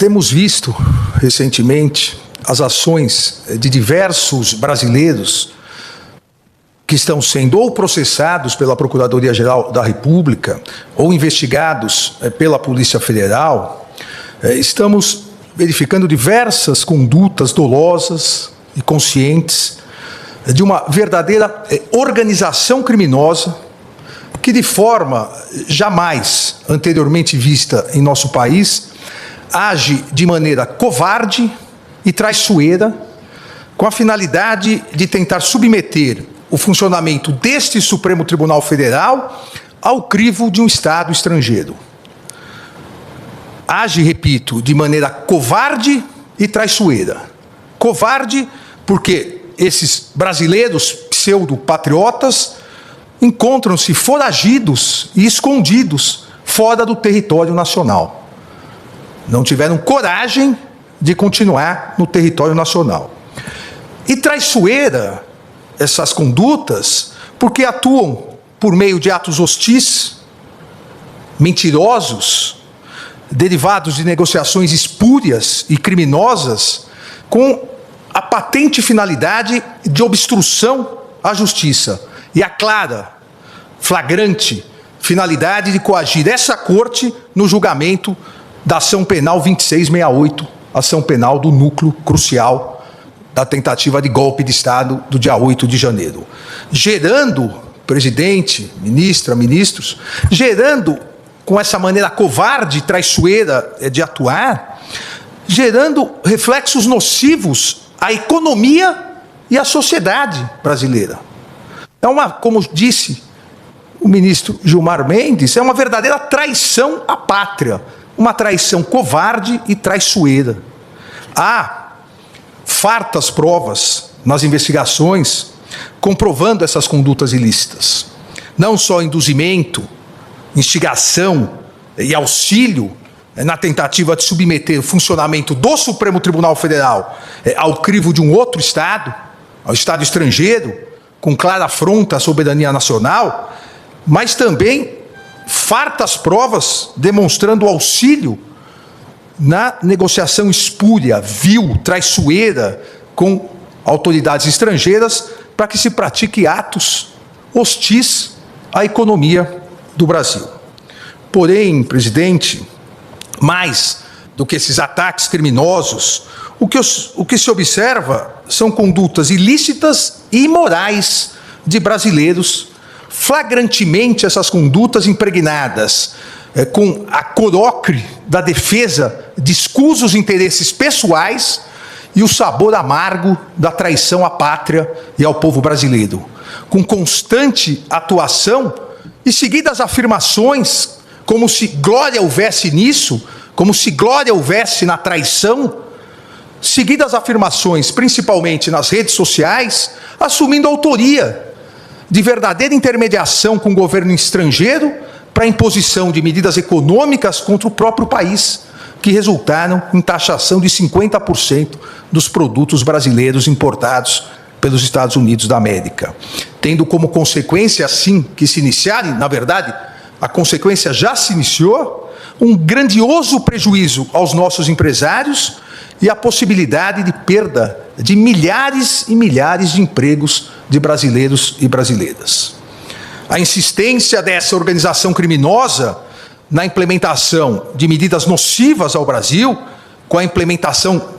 temos visto recentemente as ações de diversos brasileiros que estão sendo ou processados pela Procuradoria-Geral da República ou investigados pela Polícia Federal. Estamos verificando diversas condutas dolosas e conscientes de uma verdadeira organização criminosa que, de forma jamais anteriormente vista em nosso país, age de maneira covarde e traiçoeira, com a finalidade de tentar submeter o funcionamento deste Supremo Tribunal Federal ao crivo de um Estado estrangeiro. Age, repito, de maneira covarde e traiçoeira. Covarde porque esses brasileiros pseudo-patriotas encontram-se foragidos e escondidos fora do território nacional. Não tiveram coragem de continuar no território nacional. E traiçoeira essas condutas porque atuam por meio de atos hostis, mentirosos, derivados de negociações espúrias e criminosas, com a patente finalidade de obstrução à justiça e a clara, flagrante finalidade de coagir essa corte no julgamento da ação penal 2668, ação penal do núcleo crucial da tentativa de golpe de Estado do dia 8 de janeiro. Gerando, presidente, ministra, ministros, gerando, com essa maneira covarde e traiçoeira de atuar, gerando reflexos nocivos à economia e à sociedade brasileira. É uma, como disse o ministro Gilmar Mendes, é uma verdadeira traição à pátria, uma traição covarde e traiçoeira. Há fartas provas nas investigações comprovando essas condutas ilícitas. Não só induzimento, instigação e auxílio na tentativa de submeter o funcionamento do Supremo Tribunal Federal ao crivo de um outro Estado, ao Estado estrangeiro, com clara afronta à soberania nacional, mas também fartas provas demonstrando auxílio na negociação espúria, vil, traiçoeira com autoridades estrangeiras para que se pratique atos hostis à economia do Brasil. Porém, presidente, mais do que esses ataques criminosos, o que se observa são condutas ilícitas e imorais de brasileiros, flagrantemente essas condutas impregnadas com a corocre da defesa de escusos interesses pessoais e o sabor amargo da traição à pátria e ao povo brasileiro, com constante atuação e seguidas afirmações, como se glória houvesse nisso, como se glória houvesse na traição, seguidas afirmações, principalmente nas redes sociais, assumindo autoria de verdadeira intermediação com o governo estrangeiro para a imposição de medidas econômicas contra o próprio país, que resultaram em taxação de 50% dos produtos brasileiros importados pelos Estados Unidos da América, tendo como consequência, assim que se iniciarem, na verdade, a consequência já se iniciou, um grandioso prejuízo aos nossos empresários e a possibilidade de perda de milhares e milhares de empregos de brasileiros e brasileiras. A insistência dessa organização criminosa na implementação de medidas nocivas ao Brasil, com a implementação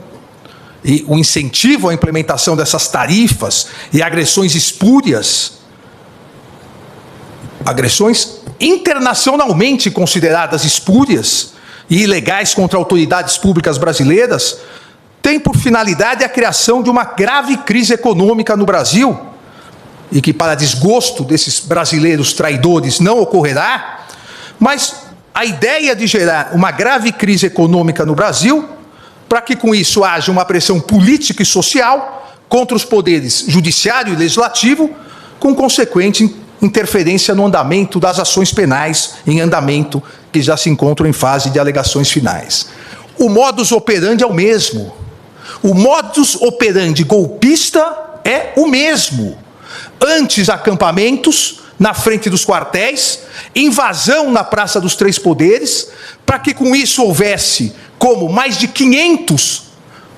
e o incentivo à implementação dessas tarifas e agressões espúrias, agressões internacionalmente consideradas espúrias e ilegais contra autoridades públicas brasileiras, tem por finalidade a criação de uma grave crise econômica no Brasil, e que, para desgosto desses brasileiros traidores, não ocorrerá, mas a ideia de gerar uma grave crise econômica no Brasil, para que com isso haja uma pressão política e social contra os poderes judiciário e legislativo, com consequente interferência no andamento das ações penais em andamento, que já se encontram em fase de alegações finais. O modus operandi é o mesmo. O modus operandi golpista é o mesmo. Antes, acampamentos na frente dos quartéis, invasão na Praça dos Três Poderes, para que com isso houvesse como mais de 500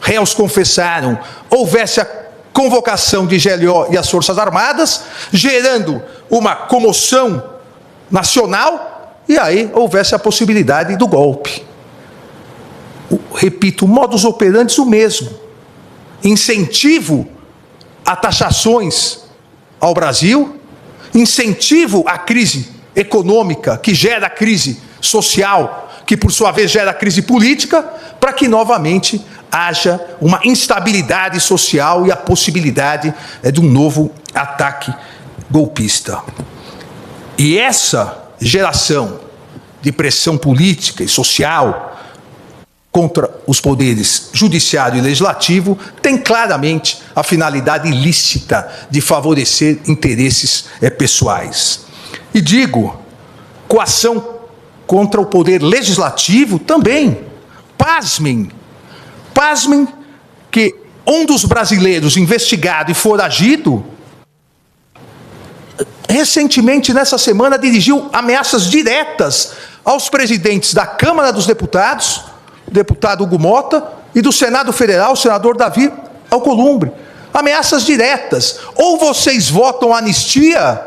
réus confessaram, houvesse a convocação de GLO e as Forças Armadas, gerando uma comoção nacional, e aí houvesse a possibilidade do golpe. Repito, o modus operandi o mesmo. Incentivo a taxações ao Brasil, incentivo à crise econômica, que gera a crise social, que por sua vez gera a crise política, para que novamente haja uma instabilidade social e a possibilidade de um novo ataque golpista. E essa geração de pressão política e social contra os poderes judiciário e legislativo tem claramente a finalidade ilícita de favorecer interesses pessoais. E digo, coação contra o poder legislativo também. Pasmem que um dos brasileiros investigado e foragido, recentemente, nessa semana, dirigiu ameaças diretas aos presidentes da Câmara dos Deputados, o deputado Hugo Mota, e do Senado Federal, o senador Davi Alcolumbre. Ameaças diretas. Ou vocês votam anistia,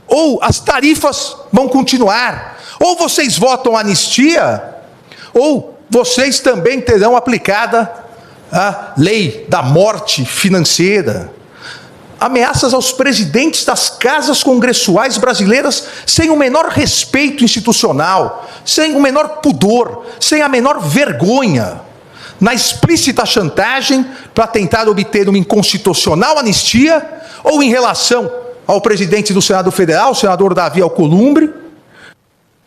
ou as tarifas vão continuar. Ou vocês votam anistia, ou vocês também terão aplicada a lei da morte financeira. Ameaças aos presidentes das casas congressuais brasileiras sem o menor respeito institucional, sem o menor pudor, sem a menor vergonha, na explícita chantagem para tentar obter uma inconstitucional anistia, ou em relação ao presidente do Senado Federal, o senador Davi Alcolumbre,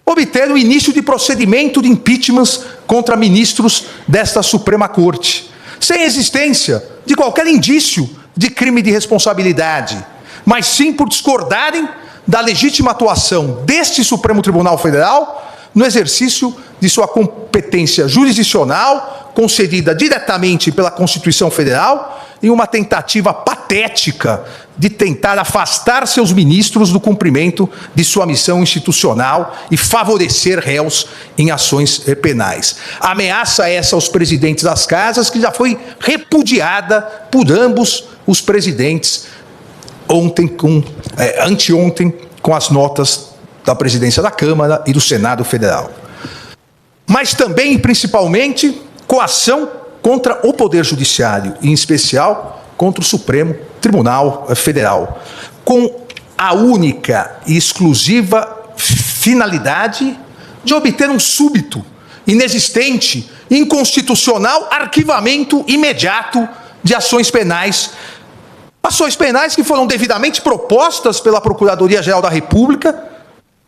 obter o início de procedimento de impeachment contra ministros desta Suprema Corte, sem existência de qualquer indício de crime de responsabilidade, mas sim por discordarem da legítima atuação deste Supremo Tribunal Federal no exercício de sua competência jurisdicional, concedida diretamente pela Constituição Federal, em uma tentativa patética de tentar afastar seus ministros do cumprimento de sua missão institucional e favorecer réus em ações penais. Ameaça essa aos presidentes das casas, que já foi repudiada por ambos os presidentes anteontem, com as notas da presidência da Câmara e do Senado Federal. Mas também, e principalmente, coação contra o Poder Judiciário, em especial contra o Supremo Tribunal Federal, com a única e exclusiva finalidade de obter um súbito, inexistente, inconstitucional arquivamento imediato de ações penais que foram devidamente propostas pela Procuradoria-Geral da República,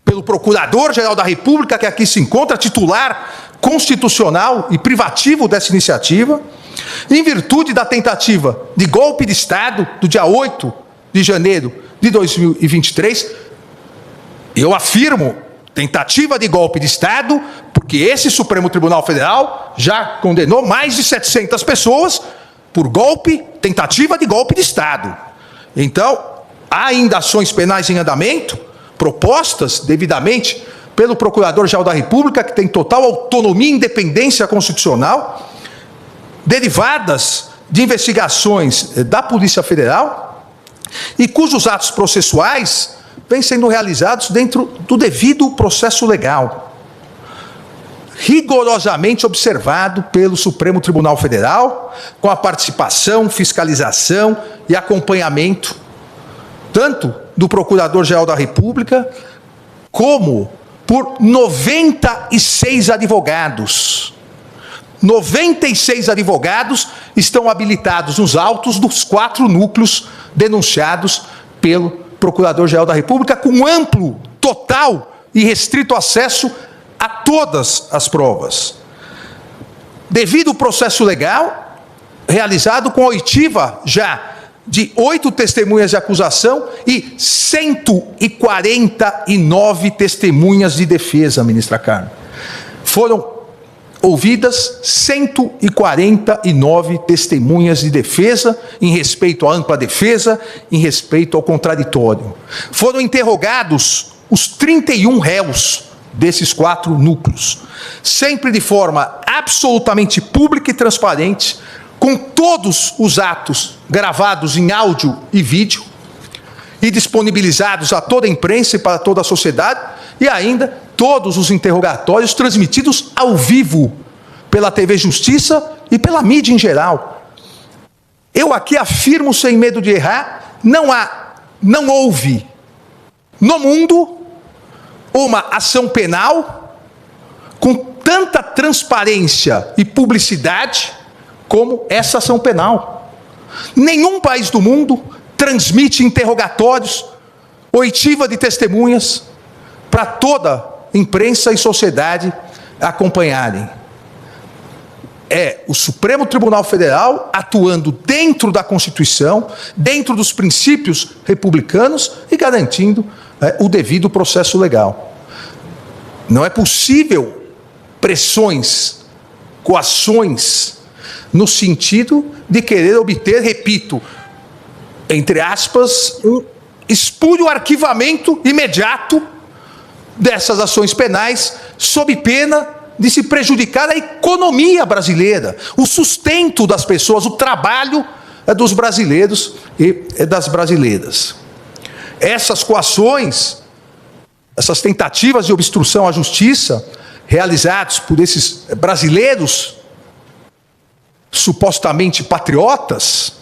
pelo Procurador-Geral da República, que aqui se encontra, titular constitucional e privativo dessa iniciativa, em virtude da tentativa de golpe de Estado do dia 8 de janeiro de 2023, eu afirmo, tentativa de golpe de Estado, porque esse Supremo Tribunal Federal já condenou mais de 700 pessoas por tentativa de golpe de Estado. Então, há ainda ações penais em andamento, propostas devidamente pelo Procurador-Geral da República, que tem total autonomia e independência constitucional, derivadas de investigações da Polícia Federal, e cujos atos processuais vêm sendo realizados dentro do devido processo legal, rigorosamente observado pelo Supremo Tribunal Federal, com a participação, fiscalização e acompanhamento, tanto do Procurador-Geral da República, como por 96 advogados. 96 advogados estão habilitados nos autos dos 4 núcleos denunciados pelo Procurador-Geral da República, com amplo, total e restrito acesso a todas as provas. Devido ao processo legal, realizado com a oitiva já de 8 testemunhas de acusação e 149 testemunhas de defesa, ministra Carmen. Foram ouvidas 149 testemunhas de defesa em respeito à ampla defesa, em respeito ao contraditório. Foram interrogados os 31 réus desses 4 núcleos, sempre de forma absolutamente pública e transparente, com todos os atos gravados em áudio e vídeo e disponibilizados a toda a imprensa e para toda a sociedade, e ainda todos os interrogatórios transmitidos ao vivo pela TV Justiça e pela mídia em geral. Eu aqui afirmo sem medo de errar, não houve no mundo uma ação penal com tanta transparência e publicidade como essa ação penal. Nenhum país do mundo transmite interrogatórios, oitiva de testemunhas, para toda imprensa e sociedade acompanharem. É o Supremo Tribunal Federal atuando dentro da Constituição, dentro dos princípios republicanos e garantindo o devido processo legal. Não é possível pressões, coações, no sentido de querer obter, repito, entre aspas, um espúrio arquivamento imediato dessas ações penais, sob pena de se prejudicar a economia brasileira, o sustento das pessoas, o trabalho dos brasileiros e das brasileiras. Essas coações, essas tentativas de obstrução à justiça, realizadas por esses brasileiros supostamente patriotas,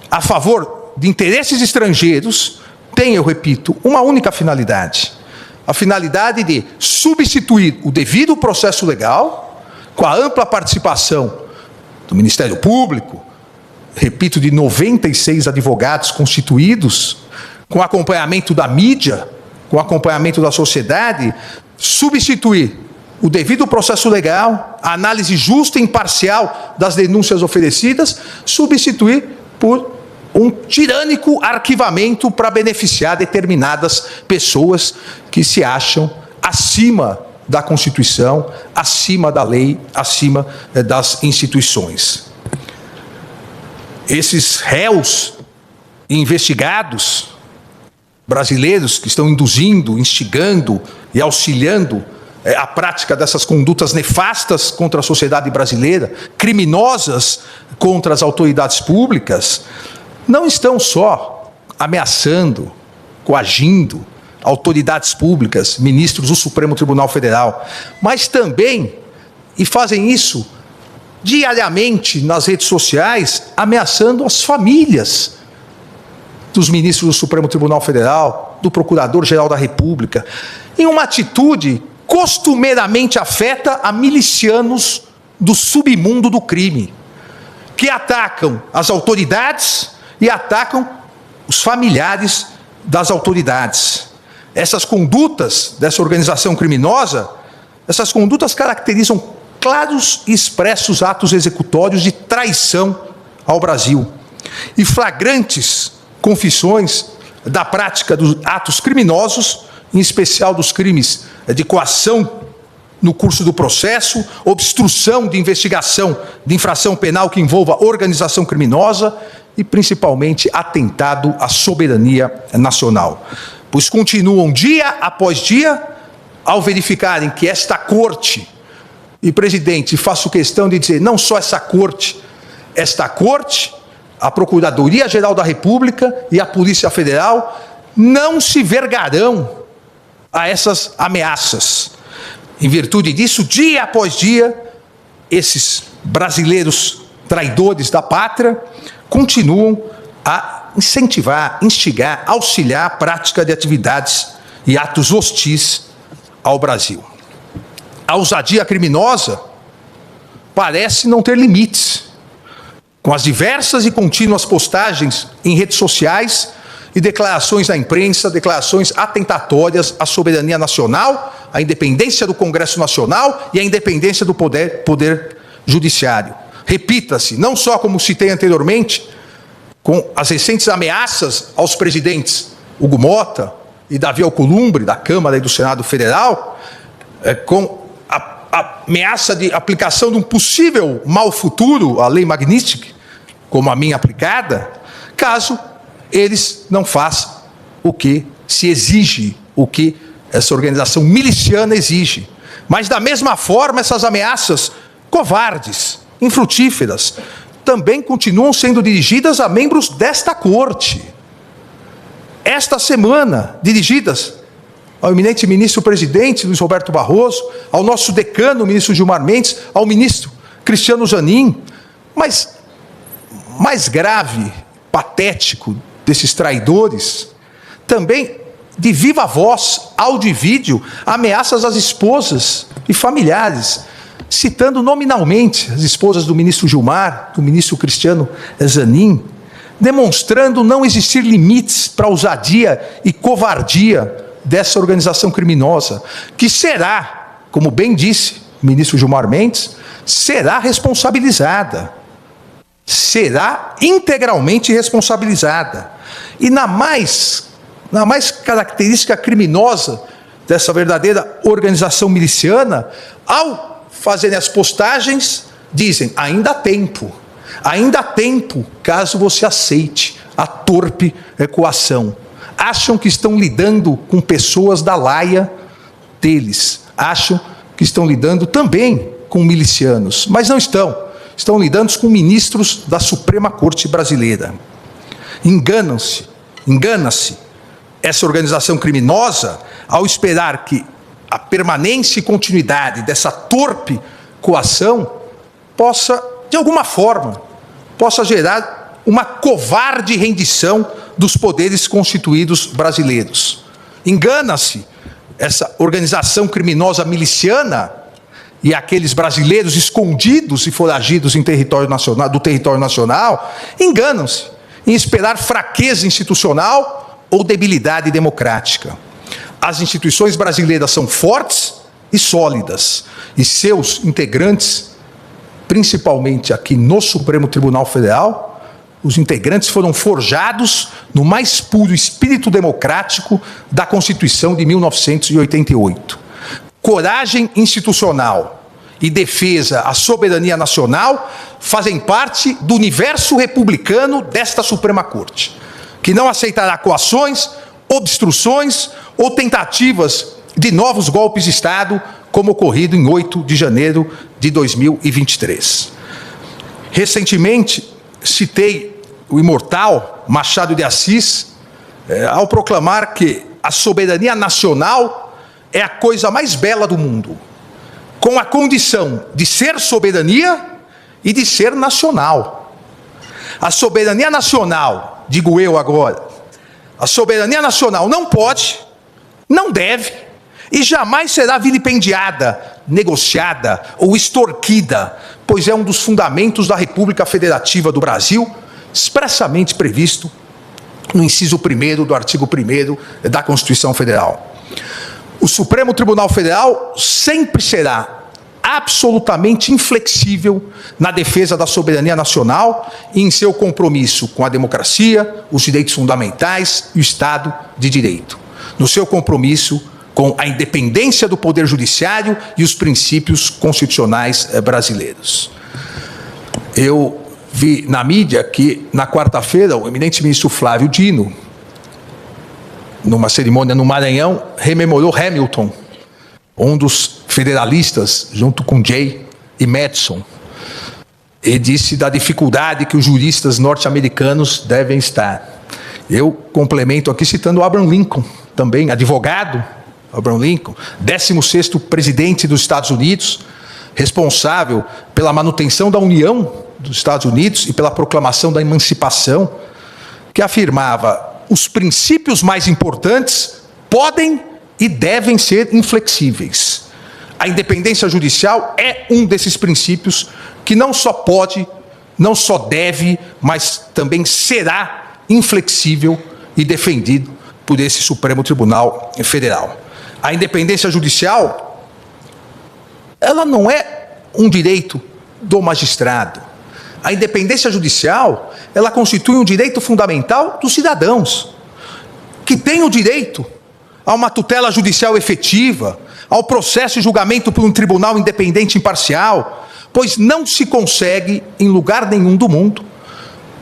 a favor de interesses estrangeiros, têm, eu repito, uma única finalidade: a finalidade de substituir o devido processo legal, com a ampla participação do Ministério Público, repito, de 96 advogados constituídos, com acompanhamento da mídia, com acompanhamento da sociedade, substituir o devido processo legal, a análise justa e imparcial das denúncias oferecidas, substituir por um tirânico arquivamento para beneficiar determinadas pessoas que se acham acima da Constituição, acima da lei, acima das instituições. Esses réus investigados brasileiros que estão induzindo, instigando e auxiliando a prática dessas condutas nefastas contra a sociedade brasileira, criminosas contra as autoridades públicas, não estão só ameaçando, coagindo autoridades públicas, ministros do Supremo Tribunal Federal, mas também, e fazem isso diariamente nas redes sociais, ameaçando as famílias dos ministros do Supremo Tribunal Federal, do Procurador-Geral da República, em uma atitude costumeiramente afeta a milicianos do submundo do crime, que atacam as autoridades e atacam os familiares das autoridades. Essas condutas dessa organização criminosa, essas condutas caracterizam claros e expressos atos executórios de traição ao Brasil e flagrantes confissões da prática dos atos criminosos, em especial dos crimes de coação no curso do processo, obstrução de investigação de infração penal que envolva organização criminosa e, principalmente, atentado à soberania nacional. Pois continuam dia após dia, ao verificarem que esta corte, e, presidente, faço questão de dizer, não só esta corte, a Procuradoria-Geral da República e a Polícia Federal não se vergarão a essas ameaças. Em virtude disso, dia após dia, esses brasileiros traidores da pátria continuam a incentivar, instigar, auxiliar a prática de atividades e atos hostis ao Brasil. A ousadia criminosa parece não ter limites, com as diversas e contínuas postagens em redes sociais e declarações na imprensa, declarações atentatórias à soberania nacional, à independência do Congresso Nacional e à independência do poder judiciário. Repita-se, não só como citei anteriormente, com as recentes ameaças aos presidentes Hugo Mota e Davi Alcolumbre, da Câmara e do Senado Federal, com a ameaça de aplicação de um possível mal futuro à Lei Magnitsky, como a minha aplicada, caso eles não façam o que se exige, o que essa organização miliciana exige. Mas, da mesma forma, essas ameaças covardes, infrutíferas, também continuam sendo dirigidas a membros desta corte. Esta semana, dirigidas ao eminente ministro-presidente Luiz Roberto Barroso, ao nosso decano, o ministro Gilmar Mendes, ao ministro Cristiano Zanin. Mas, mais grave, patético desses traidores, também de viva voz, áudio e vídeo, ameaças às esposas e familiares, citando nominalmente as esposas do ministro Gilmar, do ministro Cristiano Zanin, demonstrando não existir limites para a ousadia e covardia dessa organização criminosa, que será, como bem disse o ministro Gilmar Mendes, será responsabilizada, será integralmente responsabilizada. E na mais característica criminosa dessa verdadeira organização miliciana, ao fazerem as postagens, dizem, ainda há tempo, caso você aceite a torpe coação. Acham que estão lidando com pessoas da laia deles, acham que estão lidando também com milicianos, mas não estão lidando com ministros da Suprema Corte Brasileira. Engana-se essa organização criminosa ao esperar que a permanência e continuidade dessa torpe coação possa, de alguma forma, gerar uma covarde rendição dos poderes constituídos brasileiros. Engana-se essa organização criminosa miliciana e aqueles brasileiros escondidos e foragidos do território nacional, enganam-se em esperar fraqueza institucional ou debilidade democrática. As instituições brasileiras são fortes e sólidas, e seus integrantes, principalmente aqui no Supremo Tribunal Federal, os integrantes foram forjados no mais puro espírito democrático da Constituição de 1988. Coragem institucional e defesa à soberania nacional fazem parte do universo republicano desta Suprema Corte, que não aceitará coações, obstruções ou tentativas de novos golpes de Estado, como ocorrido em 8 de janeiro de 2023. Recentemente, citei o imortal Machado de Assis ao proclamar que a soberania nacional é a coisa mais bela do mundo, com a condição de ser soberania e de ser nacional. A soberania nacional, digo eu agora, a soberania nacional não pode, não deve e jamais será vilipendiada, negociada ou extorquida, pois é um dos fundamentos da República Federativa do Brasil, expressamente previsto no inciso 1º do artigo 1º da Constituição Federal. O Supremo Tribunal Federal sempre será absolutamente inflexível na defesa da soberania nacional e em seu compromisso com a democracia, os direitos fundamentais e o Estado de Direito. No seu compromisso com a independência do Poder Judiciário e os princípios constitucionais brasileiros. Eu vi na mídia que, na quarta-feira, o eminente ministro Flávio Dino, numa cerimônia no Maranhão, rememorou Hamilton, um dos federalistas, junto com Jay e Madison, e disse da dificuldade que os juristas norte-americanos devem estar. Eu complemento aqui citando Abraham Lincoln, também advogado, Abraham Lincoln, 16º presidente dos Estados Unidos, responsável pela manutenção da União dos Estados Unidos e pela proclamação da emancipação, que afirmava: os princípios mais importantes podem e devem ser inflexíveis. A independência judicial é um desses princípios que não só pode, não só deve, mas também será inflexível e defendido por esse Supremo Tribunal Federal. A independência judicial, ela não é um direito do magistrado. A independência judicial, ela constitui um direito fundamental dos cidadãos, que têm o direito a uma tutela judicial efetiva, ao processo e julgamento por um tribunal independente e imparcial, pois não se consegue, em lugar nenhum do mundo,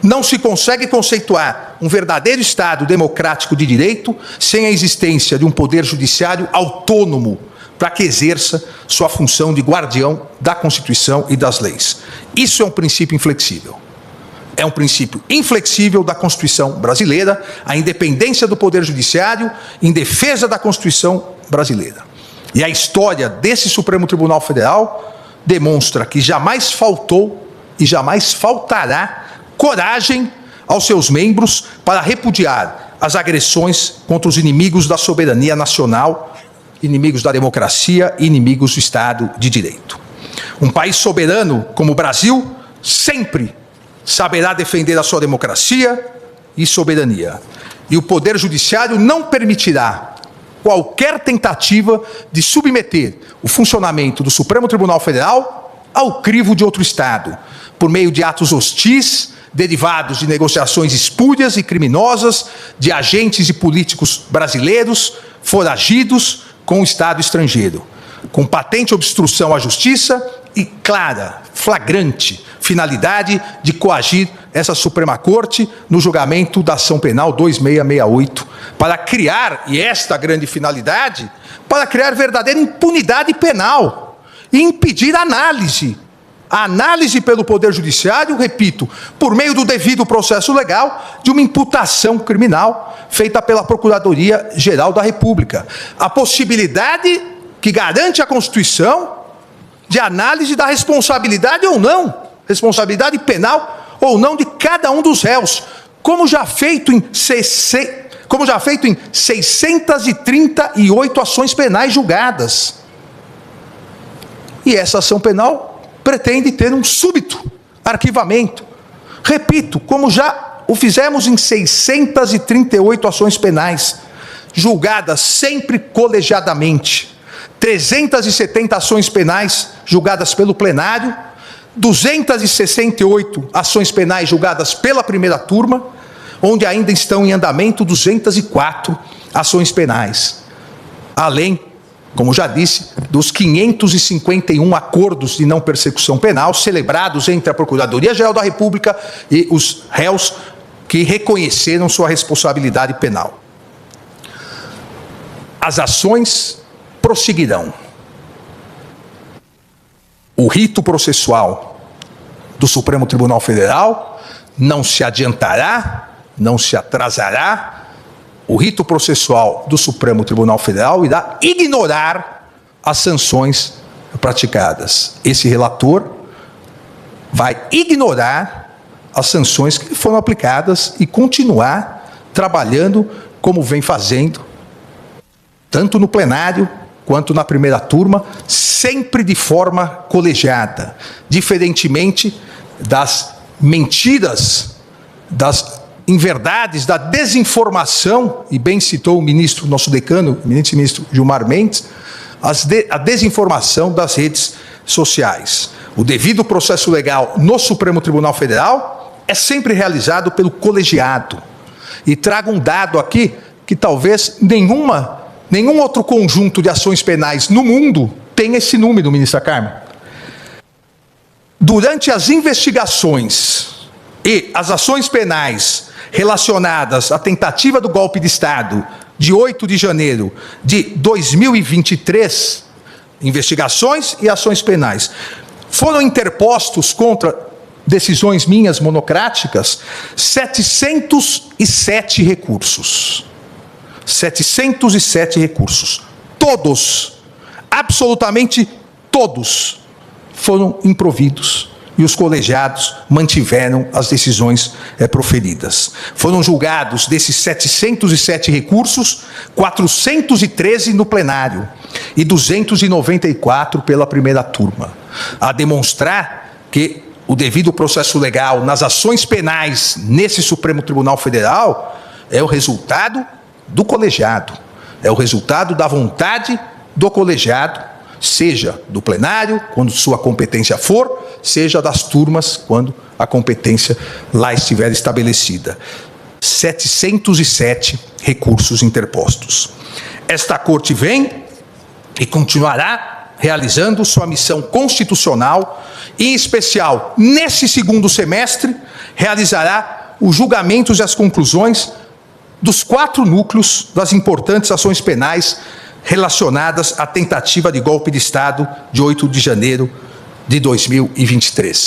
não se consegue conceituar um verdadeiro Estado democrático de direito sem a existência de um poder judiciário autônomo para que exerça sua função de guardião da Constituição e das leis. Isso é um princípio inflexível. É um princípio inflexível da Constituição brasileira, a independência do Poder Judiciário em defesa da Constituição brasileira. E a história desse Supremo Tribunal Federal demonstra que jamais faltou e jamais faltará coragem aos seus membros para repudiar as agressões contra os inimigos da soberania nacional, inimigos da democracia e inimigos do Estado de Direito. Um país soberano como o Brasil sempre saberá defender a sua democracia e soberania. E o Poder Judiciário não permitirá qualquer tentativa de submeter o funcionamento do Supremo Tribunal Federal ao crivo de outro Estado, por meio de atos hostis, derivados de negociações espúrias e criminosas de agentes e políticos brasileiros foragidos com o Estado estrangeiro, com patente obstrução à justiça e clara, flagrante finalidade de coagir essa Suprema Corte no julgamento da ação penal 2668, para criar, e esta grande finalidade, para criar verdadeira impunidade penal e impedir a análise pelo Poder Judiciário, repito, por meio do devido processo legal, de uma imputação criminal feita pela Procuradoria-Geral da República. A possibilidade que garante a Constituição de análise da responsabilidade ou não, responsabilidade penal ou não de cada um dos réus, como já feito em 638 ações penais julgadas. E essa ação penal pretende ter um súbito arquivamento. Repito, como já o fizemos em 638 ações penais, julgadas sempre colegiadamente, 370 ações penais julgadas pelo plenário, 268 ações penais julgadas pela primeira turma, onde ainda estão em andamento 204 ações penais. Além, como já disse, dos 551 acordos de não persecução penal celebrados entre a Procuradoria-Geral da República e os réus que reconheceram sua responsabilidade penal. As ações prosseguirão. O rito processual do Supremo Tribunal Federal não se adiantará, não se atrasará. O rito processual do Supremo Tribunal Federal irá ignorar as sanções praticadas. Esse relator vai ignorar as sanções que foram aplicadas e continuar trabalhando como vem fazendo, tanto no plenário quanto na primeira turma, sempre de forma colegiada, diferentemente das mentiras, das inverdades, da desinformação, e bem citou o ministro, nosso decano, o eminente ministro Gilmar Mendes, a desinformação das redes sociais. O devido processo legal no Supremo Tribunal Federal é sempre realizado pelo colegiado. E trago um dado aqui que talvez nenhum outro conjunto de ações penais no mundo tem esse número, ministra Carmen. Durante as investigações e as ações penais relacionadas à tentativa do golpe de Estado de 8 de janeiro de 2023, investigações e ações penais, foram interpostos contra decisões minhas monocráticas 707 recursos. 707 recursos. Todos, absolutamente todos, foram improvidos e os colegiados mantiveram as decisões proferidas. Foram julgados, desses 707 recursos, 413 no plenário e 294 pela primeira turma, a demonstrar que o devido processo legal nas ações penais nesse Supremo Tribunal Federal é o resultado do colegiado, é o resultado da vontade do colegiado, seja do plenário, quando sua competência for, seja das turmas, quando a competência lá estiver estabelecida. 707 recursos interpostos. Esta Corte vem e continuará realizando sua missão constitucional, e, em especial, nesse segundo semestre, realizará os julgamentos e as conclusões dos 4 núcleos das importantes ações penais relacionadas à tentativa de golpe de Estado de 8 de janeiro de 2023.